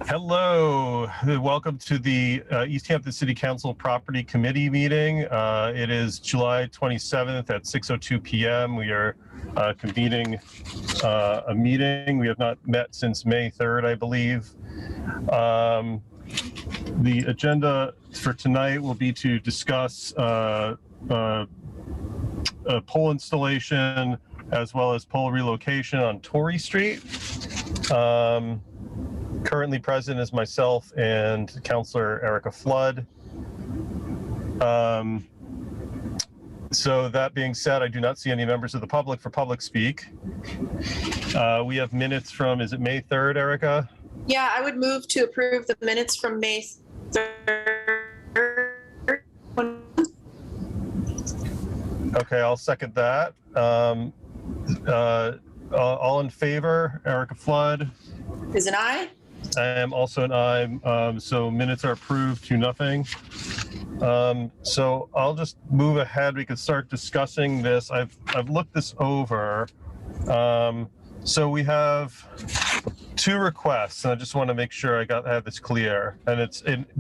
Hello, welcome to the Easthampton City Council Property Committee meeting. It is July 27th at 6:02 p.m. We are convening a meeting. We have not met since May 3rd, I believe. The agenda for tonight will be to discuss a pole installation as well as pole relocation on Torrey Street. Currently present is myself and Councilor Erica Flood. So that being said, I do not see any members of the public for public speak. We have minutes from, is it May 3rd, Erica? Yeah, I would move to approve the minutes from May 3rd. Okay, I'll second that. All in favor, Erica Flood? Is an aye? I am also an aye, so minutes are approved 2-0. So I'll just move ahead. We could start discussing this. I've looked this over. So we have 2 requests, and I just want to make sure I have this clear. And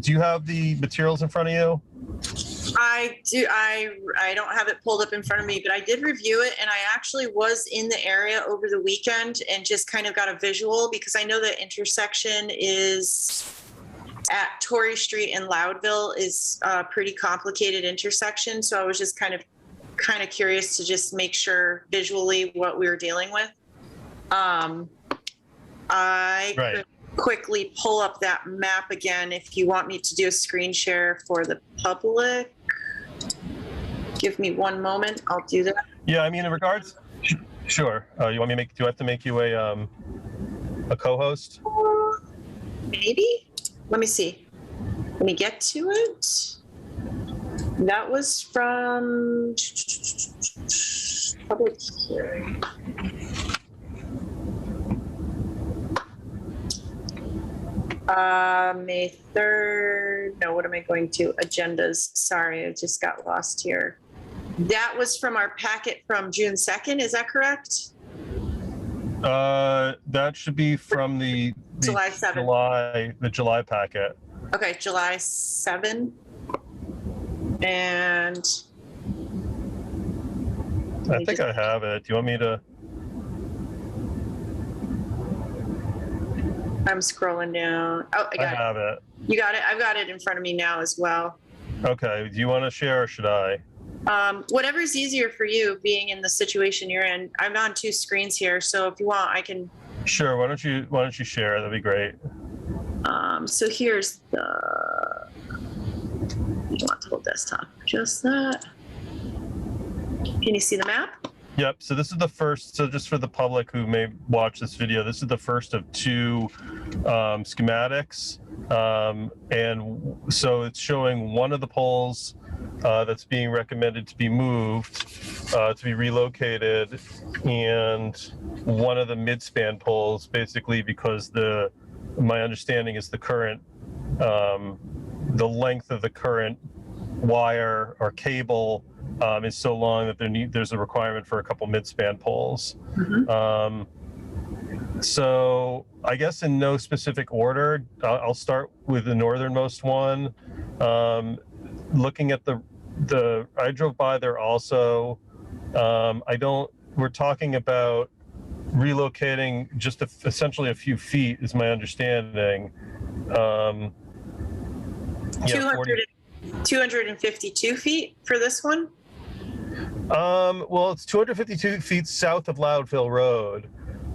do you have the materials in front of you? I do. I don't have it pulled up in front of me, but I did review it, and I actually was in the area over the weekend and just kind of got a visual because I know the intersection is at Torrey Street and Loudville is a pretty complicated intersection. So I was just kind of curious to just make sure visually what we were dealing with. Could quickly pull up that map again if you want me to do a screen share for the public. Give me one moment. I'll do that. Yeah, I mean, in regards, sure. You want me to do I have to make you a co-host? Maybe. Let me see. Let me get to it. That was from public hearing. May 3rd. No, what am I going to? Agendas. Sorry, I just got lost here. That was from our packet from June 2nd. Is that correct? That should be from the July 7th. The July packet. Okay, July 7. And I think I have it. Do you want me to? I'm scrolling down. Oh, I have it. You got it? I've got it in front of me now as well. Okay. Do you want to share or should I? Whatever's easier for you, being in the situation you're in. I'm on 2 screens here, so if you want, I can. Sure. Why don't you share? That'd be great. So here's the. You want the whole desktop? Just that. Can you see the map? Yep. So this is the first. So just for the public who may watch this video, this is the first of 2 schematics, and so it's showing one of the poles that's being recommended to be moved, to be relocated, and one of the mid-span poles, basically because my understanding is the current, the length of the current wire or cable is so long that there's a requirement for a couple mid-span poles. Mm-hmm. So I guess in no specific order, I'll start with the northernmost one. Looking at I drove by there also. We're talking about relocating just essentially a few feet is my understanding. 252 feet for this one? Well, it's 252 feet south of Loudville Road,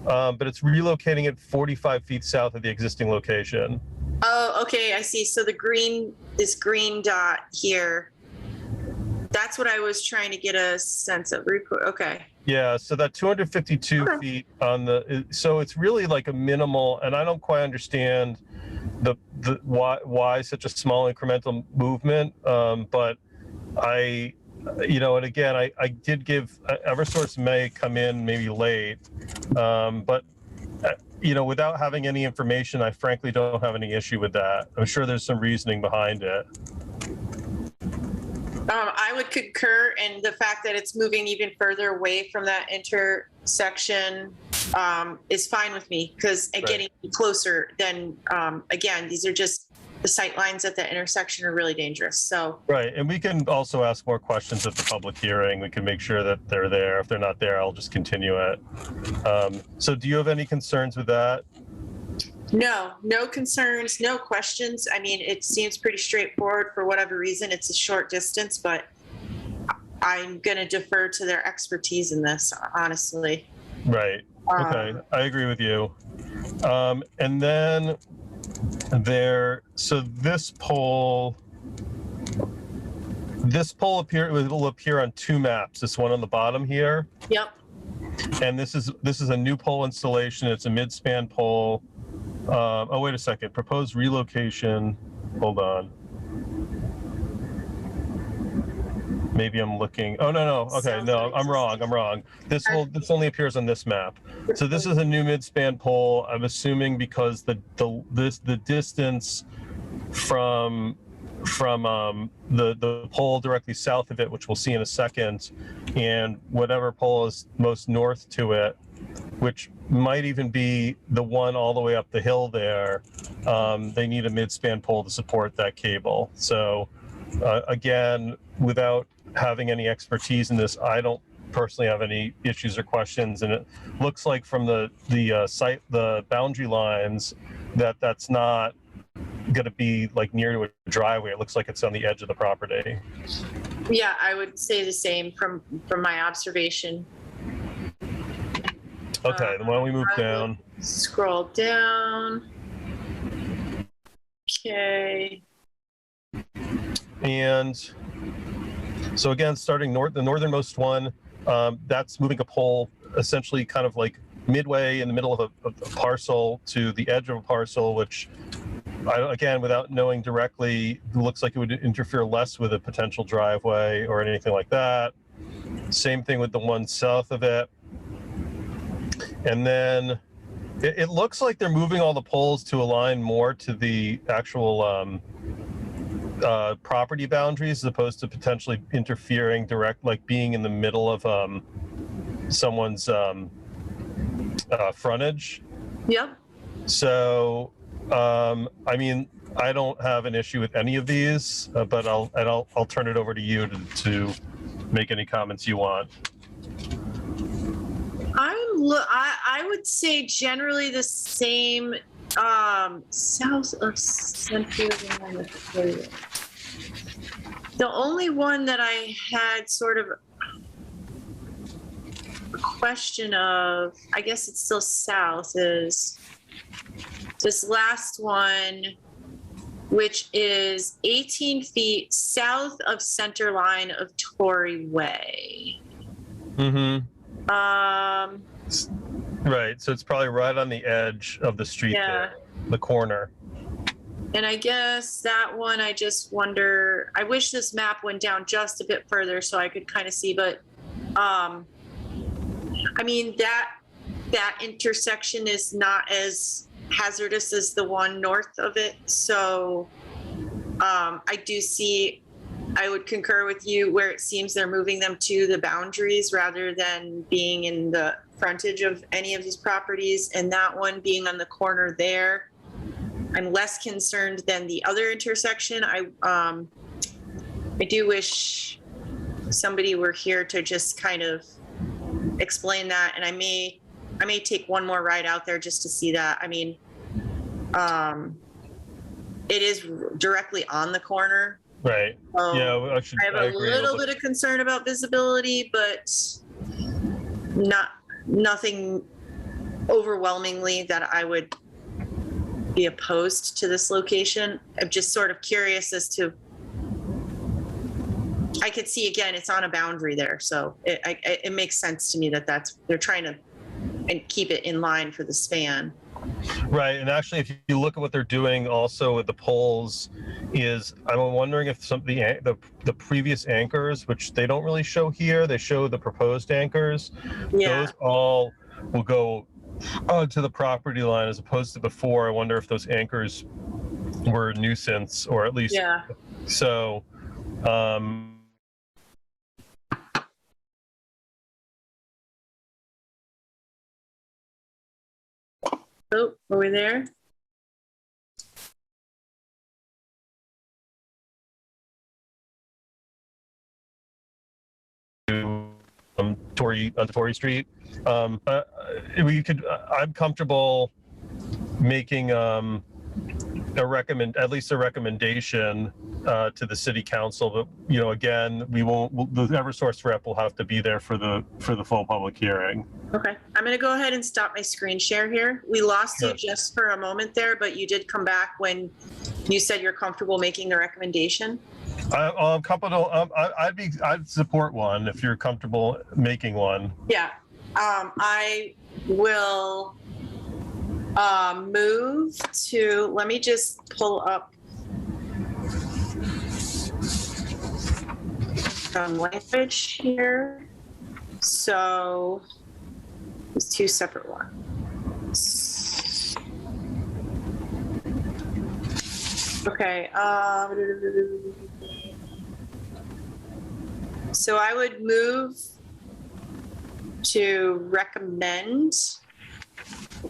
but it's relocating it 45 feet south of the existing location. Oh, okay, I see. So this green dot here, that's what I was trying to get a sense of. Okay. Yeah, so that 252 feet so it's really like a minimal, and I don't quite understand why such a small incremental movement, but and again, I did give, Eversource may come in maybe late, but without having any information, I frankly don't have any issue with that. I'm sure there's some reasoning behind it. I would concur in the fact that it's moving even further away from that intersection is fine with me, because getting closer, then again, these are just the sight lines at the intersection are really dangerous. So Right, and we can also ask more questions at the public hearing. We can make sure that they're there. If they're not there, I'll just continue it. So do you have any concerns with that? no concerns, no questions. I mean, it seems pretty straightforward. For whatever reason, it's a short distance, but I'm going to defer to their expertise in this, honestly. Right, okay, I agree with you. And then so this pole will appear on two maps. This one on the bottom here. Yep. And this is a new pole installation. It's a mid-span pole. Oh, wait a second. Proposed relocation. Hold on. Maybe I'm looking. Oh, no. Okay, no, I'm wrong. This only appears on this map. So this is a new mid-span pole. I'm assuming because the distance from the pole directly south of it, which we'll see in a second, and whatever pole is most north to it, which might even be the one all the way up the hill there, they need a mid-span pole to support that cable. So again, without having any expertise in this, I don't personally have any issues or questions. And it looks like from the boundary lines that's not going to be like near to a driveway. It looks like it's on the edge of the property. Yeah, I would say the same from my observation. Okay, then why don't we move down? Scroll down. Okay. And so again, starting north, the northernmost one, that's moving a pole essentially kind of like midway in the middle of a parcel to the edge of a parcel, which again, without knowing directly, looks like it would interfere less with a potential driveway or anything like that. Same thing with the one south of it. And then it looks like they're moving all the poles to align more to the actual property boundaries, as opposed to potentially interfering like being in the middle of someone's frontage. Yep. So, I mean, I don't have an issue with any of these, but I'll turn it over to you to make any comments you want. I would say generally the same. South of Central. The only one that I had sort of a question of, I guess it's still south, is this last one, which is 18 feet south of center line of Torrey Way. Mm-hmm. Right, so it's probably right on the edge of the street there, the corner. And I guess that one, I just wonder, I wish this map went down just a bit further so I could kind of see, but I mean, that intersection is not as hazardous as the one north of it. So I would concur with you where it seems they're moving them to the boundaries rather than being in the frontage of any of these properties. And that one being on the corner there, I'm less concerned than the other intersection. I do wish somebody were here to just kind of explain that. And I may take one more ride out there just to see that. I mean, it is directly on the corner. Right. So Yeah, I have a little bit of concern about visibility, but nothing overwhelmingly that I would be opposed to this location. I'm just sort of curious as to, I could see again, it's on a boundary there. So it makes sense to me that they're trying to keep it in line for the span. Right, and actually, if you look at what they're doing also with the poles, is I'm wondering if some of the previous anchors, which they don't really show here, they show the proposed anchors. Yeah. Those all will go to the property line as opposed to before. I wonder if those anchors were a nuisance, or at least so. Oh, are we there? On Torrey Street. We could. I'm comfortable making at least a recommendation to the city council. But again, we won't. The EverSource rep will have to be there for the full public hearing. Okay, I'm going to go ahead and stop my screen share here. We lost you just for a moment there, but you did come back when you said you're comfortable making the recommendation. I'm comfortable. I'd support one if you're comfortable making one. Yeah, I will move to. Let me just pull up some language here. So it's two separate ones. Okay. So I would move to recommend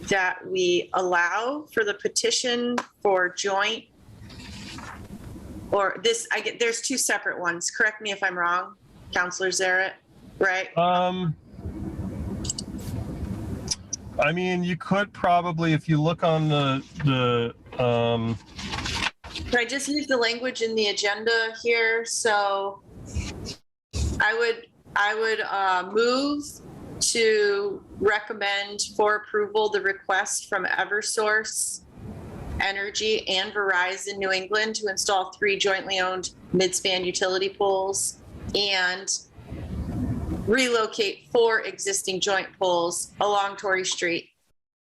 that we allow for the petition for joint, or this, there's two separate ones. Correct me if I'm wrong, Councilor Zaret, right? I mean, you could probably, if you look on the Can I just use the language in the agenda here? So I would move to recommend for approval the request from EverSource Energy and Verizon New England to install 3 jointly owned mid-span utility poles and relocate 4 existing joint poles along Torrey Street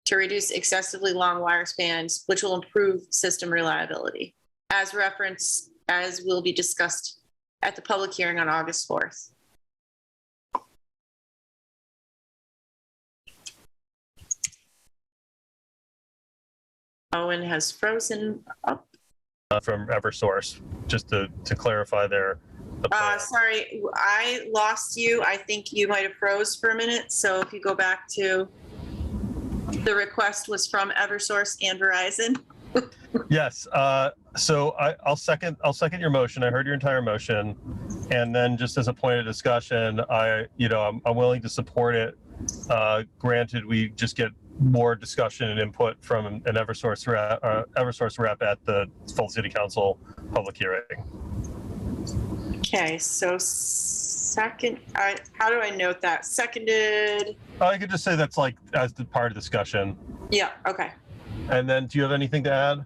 to reduce excessively long wire spans, which will improve system reliability, as referenced, as will be discussed at the public hearing on August 4th. Owen has frozen up. From EverSource, just to clarify there. Sorry, I lost you. I think you might have froze for a minute. So if you go back to the request was from EverSource and Verizon. Yes. So I'll second your motion. I heard your entire motion, and then just as a point of discussion, I'm willing to support it. Granted, we just get more discussion and input from an EverSource rep at the full City Council public hearing. Okay, so second, how do I note that? Seconded. I could just say that's like as the part of discussion. Yeah. Okay. And then, do you have anything to add?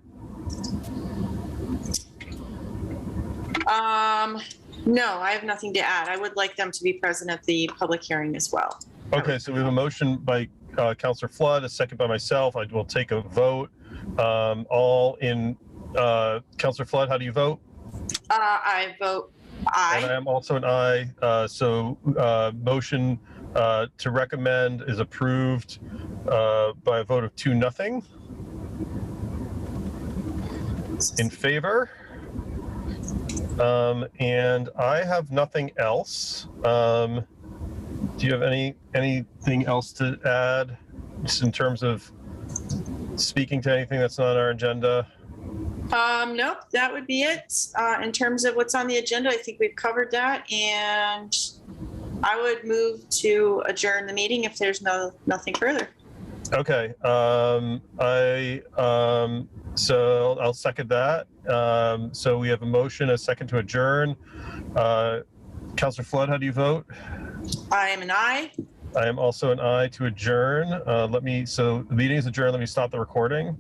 No, I have nothing to add. I would like them to be present at the public hearing as well. Okay, so we have a motion by Councilor Flood, a second by myself. I will take a vote. All in, Councilor Flood, how do you vote? I vote aye. And I am also an aye. Motion to recommend is approved by a vote of 2-0. In favor. And I have nothing else. Do you have anything else to add, just in terms of speaking to anything that's not on our agenda? Nope, that would be it. In terms of what's on the agenda, I think we've covered that, and I would move to adjourn the meeting if there's nothing further. Okay. So I'll second that. So we have a motion, a second to adjourn. Councilor Flood, how do you vote? I am an aye. I am also an aye to adjourn. So the meeting is adjourned. Let me stop the recording.